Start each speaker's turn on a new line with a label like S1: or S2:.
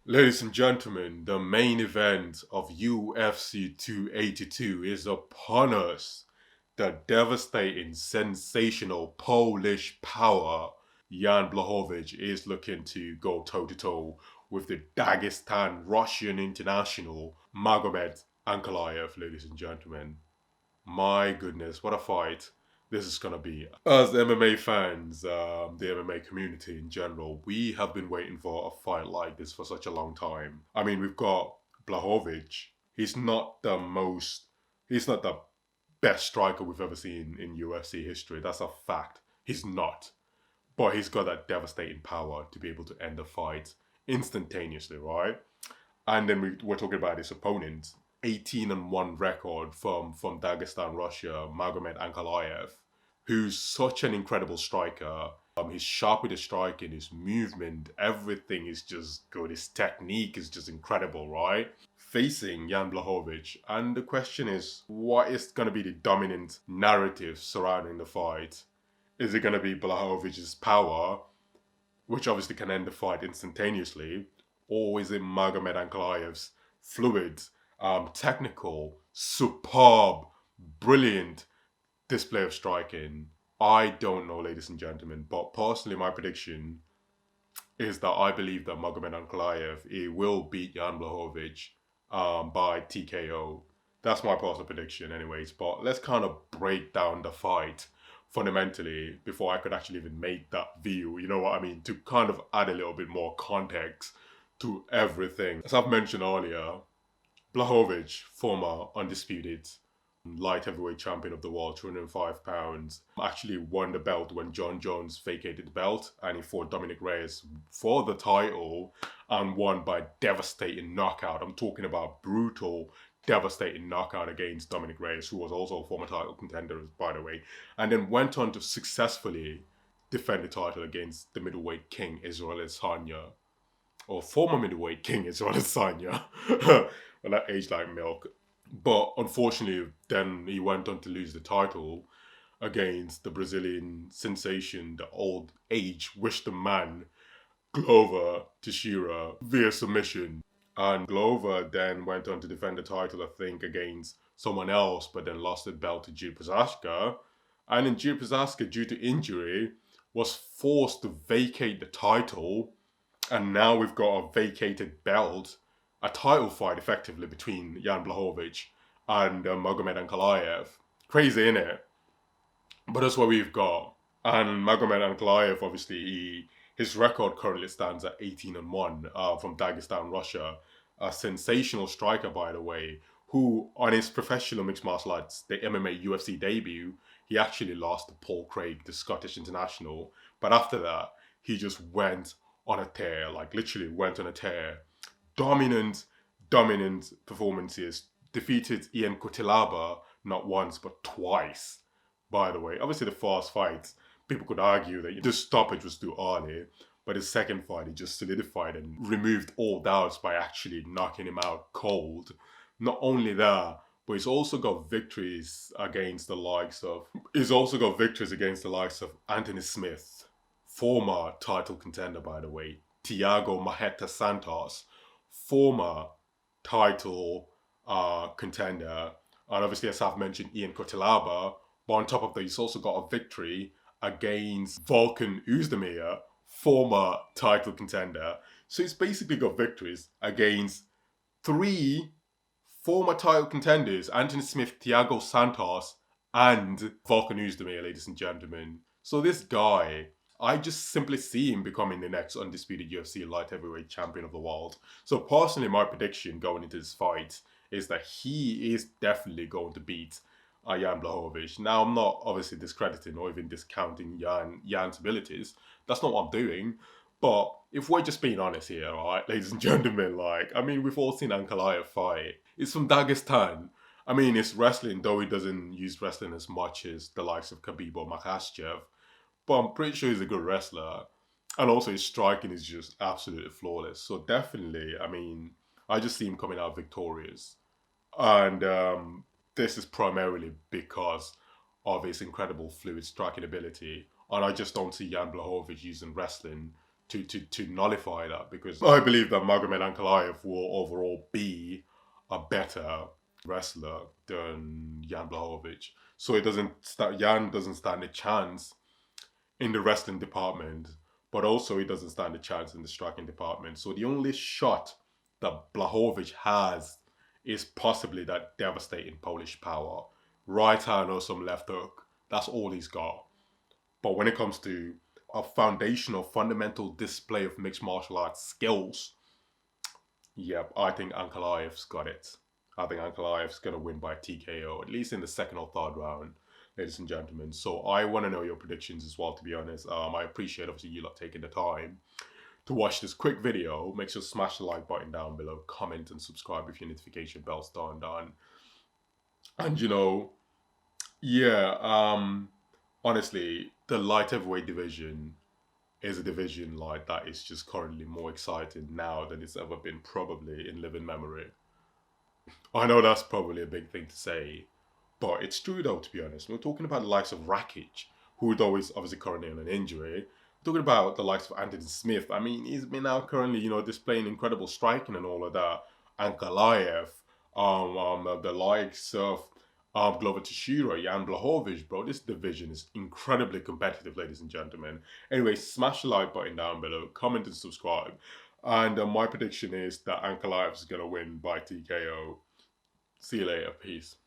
S1: Ladies and gentlemen, the main event of UFC 282 is upon us. The devastating, sensational Polish power, Jan Blachowicz, is looking to go toe-to-toe with the Dagestan Russian international, Magomed Ankalaev, ladies and gentlemen. My goodness, what a fight this is going to be. As MMA fans, the MMA community in general, we have been waiting for a fight like this for such a long time. I mean, we've got Blachowicz. He's not the best striker we've ever seen in UFC history. That's a fact. He's not. But he's got that devastating power to be able to end the fight instantaneously, right? And then we're talking about his opponent, 18-1 record from Dagestan, Russia, Magomed Ankalaev, who's such an incredible striker. He's sharp with his striking, his movement, everything is just good. His technique is just incredible, right? Facing Jan Blachowicz. And the question is, what is going to be the dominant narrative surrounding the fight? Is it going to be Blachowicz's power, which obviously can end the fight instantaneously, or is it Magomed Ankalaev's fluid, technical, superb, brilliant display of striking? I don't know, ladies and gentlemen, but personally, my prediction is that I believe that Magomed Ankalaev will beat Jan Blachowicz by TKO. That's my personal prediction, anyways. But let's kind of break down the fight fundamentally before I could actually even make that view. You know what I mean? To kind of add a little bit more context to everything. As I've mentioned earlier, Blachowicz, former undisputed light heavyweight champion of the world, 205 pounds, actually won the belt when John Jones vacated the belt and he fought Dominic Reyes for the title and won by devastating knockout. I'm talking about brutal, devastating knockout against Dominic Reyes, who was also a former title contender, by the way, and then went on to successfully defend the title against the middleweight king Israel Adesanya, or former middleweight king Israel Adesanya. Well, that aged like milk. But unfortunately, then he went on to lose the title against the Brazilian sensation, the old age wisdom man, Glover Teixeira, via submission. And Glover then went on to defend the title, I think, against someone else, but then lost the belt to Gil Prochazka. And then Gil Prochazka, due to injury, was forced to vacate the title. And now we've got a vacated belt, a title fight effectively between Jan Blachowicz and Magomed Ankalaev. Crazy, innit? But that's what we've got. And Magomed Ankalaev, obviously, his record currently stands at 18-1 from Dagestan, Russia. A sensational striker, by the way, who on his professional mixed martial arts, the MMA UFC debut, he actually lost to Paul Craig, the Scottish international. But after that, he just went on a tear, like literally went on a tear. Dominant performances. Defeated Ian Cutelaba not once but twice, by the way. Obviously, the first fight, people could argue that the stoppage was too early, but his second fight, he just solidified and removed all doubts by actually knocking him out cold. Not only that, but he's also got victories against the likes of Anthony Smith, former title contender, by the way, Thiago Marreta Santos, former title contender, and obviously, as I've mentioned, Ian Cutelaba. But on top of that, he's also got a victory against Volkan Oezdemir, former title contender. So he's basically got victories against three former title contenders: Anthony Smith, Thiago Santos, and Volkan Oezdemir, ladies and gentlemen. So this guy, I just simply see him becoming the next undisputed UFC light heavyweight champion of the world. So personally, my prediction going into this fight is that he is definitely going to beat Jan Blachowicz. Now, I'm not obviously discrediting or even discounting Jan's abilities. That's not what I'm doing. But if we're just being honest here, right, ladies and gentlemen, we've all seen Ankalaev fight. It's from Dagestan. I mean, it's wrestling, though he doesn't use wrestling as much as the likes of Khabib or Makhachev. But I'm pretty sure he's a good wrestler. And also his striking is just absolutely flawless. So definitely, I just see him coming out victorious. And this is primarily because of his incredible fluid striking ability. And I just don't see Jan Blachowicz using wrestling to nullify that, because I believe that Magomed Ankalaev will overall be a better wrestler than Jan Blachowicz. So Jan doesn't stand a chance in the wrestling department, but also he doesn't stand a chance in the striking department. So the only shot that Blachowicz has is possibly that devastating Polish power. Right hand or some left hook. That's all he's got. But when it comes to a foundational, fundamental display of mixed martial arts skills, yep, I think Ankalaev's got it. I think Ankalaev's going to win by TKO, at least in the second or third round, ladies and gentlemen. So I want to know your predictions as well, to be honest. I appreciate, obviously, you lot taking the time to watch this quick video. Make sure to smash the like button down below, comment and subscribe if your notification bell's turned on. And, honestly, the light heavyweight division is a division like that is just currently more exciting now than it's ever been, probably in living memory. I know that's probably a big thing to say, but it's true though, to be honest. We're talking about the likes of Rakic, who is always obviously currently on an injury. We're talking about the likes of Anthony Smith. I mean, he's been now currently, displaying incredible striking and all of that. Ankalaev, the likes of Glover Teixeira, Jan Blachowicz, bro. This division is incredibly competitive, ladies and gentlemen. Anyway, smash the like button down below, comment and subscribe. And my prediction is that Ankalaev is going to win by TKO. See you later. Peace.